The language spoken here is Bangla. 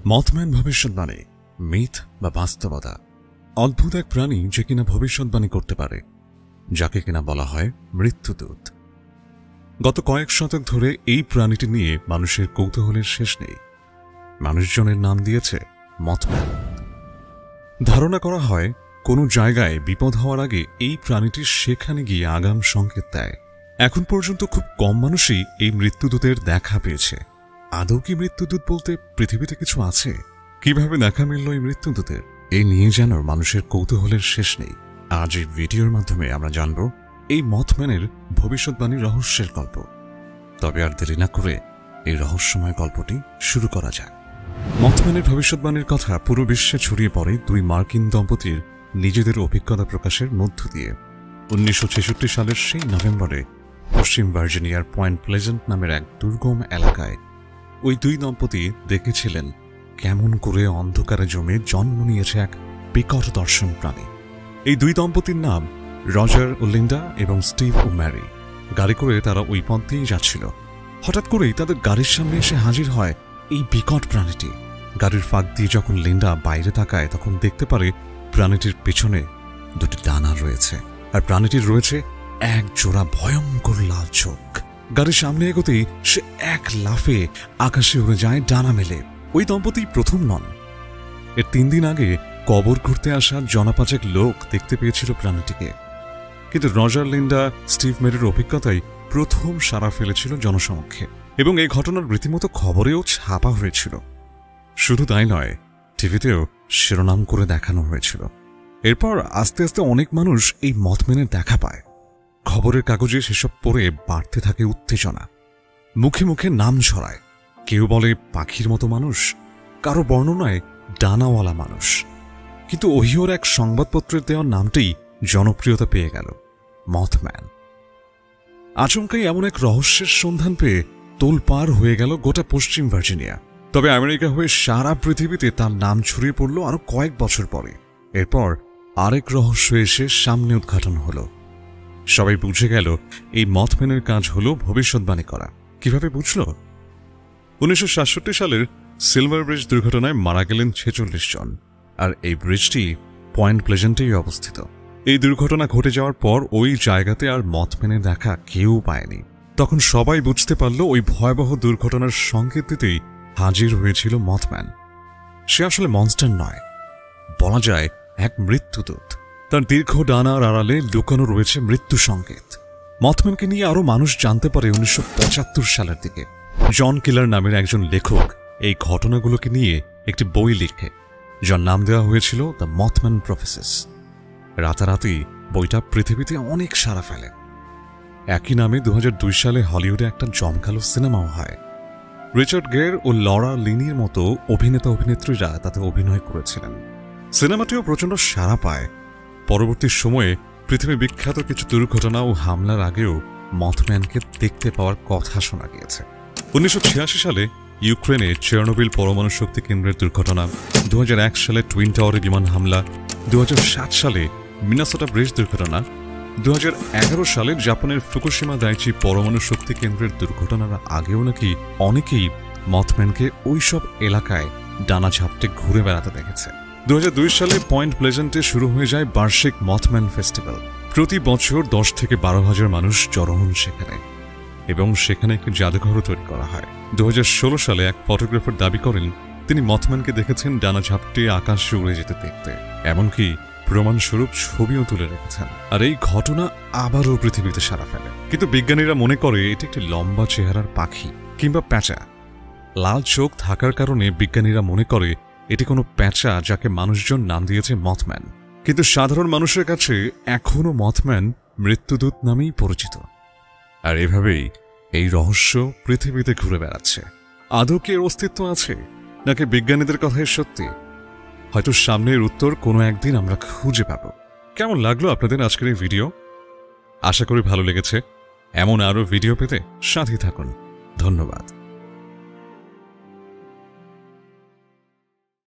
মথম্যান ভবিষ্যৎবাণী, মিথ বা বাস্তবতা। অদ্ভুত এক প্রাণী যে কিনা ভবিষ্যৎবাণী করতে পারে, যাকে কিনা বলা হয় মৃত্যুদূত। গত কয়েক শতক ধরে এই প্রাণীটি নিয়ে মানুষের কৌতূহলের শেষ নেই। মানুষজনের নাম দিয়েছে মথম্যান। ধারণা করা হয় কোনো জায়গায় বিপদ হওয়ার আগে এই প্রাণীটি সেখানে গিয়ে আগাম সংকেত দেয়। এখন পর্যন্ত খুব কম মানুষই এই মৃত্যুদূতের দেখা পেয়েছে। আদৌ কি মৃত্যুদূত বলতে পৃথিবীতে কিছু আছে? কিভাবে দেখা মিলল এই মৃত্যুদূতের? এই নিয়ে যেন মানুষের কৌতূহলের শেষ নেই। আজ এই ভিডিওর মাধ্যমে আমরা জানব এই মথম্যানের ভবিষ্যৎবাণীর রহস্যের গল্প। তবে আর দেরি না করে এই রহস্যময় গল্পটি শুরু করা যাক। মথম্যানের ভবিষ্যৎবাণীর কথা পুরো বিশ্বে ছড়িয়ে পড়ে দুই মার্কিন দম্পতির নিজেদের অভিজ্ঞতা প্রকাশের মধ্য দিয়ে। 1966 সালের সেই নভেম্বরে পশ্চিম ভার্জিনিয়ার পয়েন্ট প্লেজেন্ট নামের এক দুর্গম এলাকায় ওই দুই দম্পতি দেখেছিলেন কেমন করে অন্ধকারে জমে জন্ম নিয়েছে এক বিকট দর্শন প্রাণী। এই দুই দম্পতির নাম রজার ও লিন্ডা এবং স্টিভ ও ম্যারি। গাড়ি করে তারা ওই পথ দিয়েই যাচ্ছিল। হঠাৎ করেই তাদের গাড়ির সামনে এসে হাজির হয় এই বিকট প্রাণীটি। গাড়ির ফাঁক দিয়ে যখন লিন্ডা বাইরে তাকায় তখন দেখতে পারে প্রাণীটির পেছনে দুটি ডানা রয়েছে, আর প্রাণীটির রয়েছে এক জোড়া ভয়ঙ্কর লাল চোখ। গাড়ির সামনে এগোতেই সে এক লাফে আকাশে উড়ে যায় ডানা মেলে। ওই দম্পতি প্রথম নন। এর 3 দিন আগে কবর ঘুরতে আসা জনাপাচেক লোক দেখতে পেয়েছিল প্রাণীটিকে। কিন্তু রজার, লিন্ডা, স্টিভ মেরির অভিজ্ঞতায় প্রথম সাড়া ফেলেছিল জনসমক্ষে, এবং এই ঘটনার রীতিমতো খবরেও ছাপা হয়েছিল। শুধু তাই নয়, টিভিতেও শিরোনাম করে দেখানো হয়েছিল। এরপর আস্তে আস্তে অনেক মানুষ এই মথম্যানের দেখা পায়। খবরের কাগজে সেসব পড়ে বাড়তে থাকে উত্তেজনা। মুখে মুখে নাম ছড়ায়। কেউ বলে পাখির মতো মানুষ, কারো বর্ণনায় ডানাওয়ালা মানুষ। কিন্তু ওহিওর এক সংবাদপত্রের দেওয়ার নামটি জনপ্রিয়তা পেয়ে গেল, মথম্যান। আচমকাই এমন এক রহস্যের সন্ধান পেয়ে তোলপাড় হয়ে গেল গোটা পশ্চিম ভার্জিনিয়া। তবে আমেরিকা হয়ে সারা পৃথিবীতে তার নাম ছড়িয়ে পড়ল আরো কয়েক বছর পরে। এরপর আরেক রহস্য এসে সামনে উদ্ঘাটন হলো। সবাই বুঝে গেল এই মথম্যানের কাজ হলো ভবিষ্যৎবাণী করা। কিভাবে বুঝল? 1967 সালের সিলভার ব্রিজ দুর্ঘটনায় মারা গেলেন 46 জন, আর এই ব্রিজটি পয়েন্ট প্লেজেন্টেই অবস্থিত। এই দুর্ঘটনা ঘটে যাওয়ার পর ওই জায়গাতে আর মথম্যানের দেখা কেউ পায়নি। তখন সবাই বুঝতে পারল ওই ভয়াবহ দুর্ঘটনার সংকেত দিতেই হাজির হয়েছিল মথম্যান। সে আসলে মনস্টার নয়, বলা যায় এক মৃত্যুদূত। তার দীর্ঘ ডানার আড়ালে লুকানো রয়েছে মৃত্যু সংকেত। মথম্যানকে নিয়ে আরো মানুষ জানতে পারে 1975 সালের দিকে। জন কিলার নামের একজন লেখক এই ঘটনাগুলোকে নিয়ে একটি বই লিখে, যার নাম দেওয়া হয়েছিল দ্য মথম্যান প্রফেসিস। রাতারাতি বইটা পৃথিবীতে অনেক সাড়া ফেলে। একই নামে 2002 সালে হলিউডে একটা জমকালো সিনেমাও হয়। রিচার্ড গের ও লরা লিনির মতো অভিনেতা অভিনেত্রীরা তাতে অভিনয় করেছিলেন। সিনেমাটিও প্রচণ্ড সাড়া পায়। পরবর্তী সময়ে পৃথিবী বিখ্যাত কিছু দুর্ঘটনা ও হামলার আগেও মথম্যানকে দেখতে পাওয়ার কথা শোনা গিয়েছে। 1986 সালে ইউক্রেনে চেরনোবিল পরমাণু শক্তি কেন্দ্রের দুর্ঘটনা, 2001 সালে টুইন টাওয়ারে বিমান হামলা, 2007 সালে মিনেসোটা ব্রিজ দুর্ঘটনা, 2011 সালে জাপানের ফুকুশিমা দাইচি পরমাণু শক্তি কেন্দ্রের দুর্ঘটনার আগেও নাকি অনেকেই মথম্যানকে ওইসব এলাকায় ডানা ঝাপটে ঘুরে বেড়াতে দেখেছে। 2002 সালে পয়েন্ট প্লেজেন্টে শুরু হয়ে যায় বার্ষিক মথম্যান ফেস্টিভ্যাল। প্রতি বছর 10 থেকে 12,000 মানুষ জড়ো হন সেখানে, এবং সেখানে একটি জাদুঘরও তৈরি করা হয়। 2016 সালে এক ফটোগ্রাফার দাবি করেন তিনি মথম্যানকে দেখেছেন ডানা ঝাপটে আকাশে উড়ে যেতে দেখতে, এমনকি প্রমাণস্বরূপ ছবিও তুলে রেখেছেন। আর এই ঘটনা আবারও পৃথিবীতে সাড়া ফেলে। কিন্তু বিজ্ঞানীরা মনে করে এটি একটি লম্বা চেহারার পাখি কিংবা প্যাঁচা। লাল চোখ থাকার কারণে বিজ্ঞানীরা মনে করে এটি কোনো প্যাঁচা, যাকে মানুষজন নাম দিয়েছে মথম্যান। কিন্তু সাধারণ মানুষের কাছে এখনও মথম্যান মৃত্যুদূত নামেই পরিচিত। আর এভাবেই এই রহস্য পৃথিবীতে ঘুরে বেড়াচ্ছে। আদৌ কি এর অস্তিত্ব আছে, নাকি বিজ্ঞানীদের কথাই সত্যি? হয়তো সামনের উত্তর কোনো একদিন আমরা খুঁজে পাব। কেমন লাগলো আপনাদের আজকের এই ভিডিও? আশা করি ভালো লেগেছে। এমন আরও ভিডিও পেতে সাথে থাকুন। ধন্যবাদ।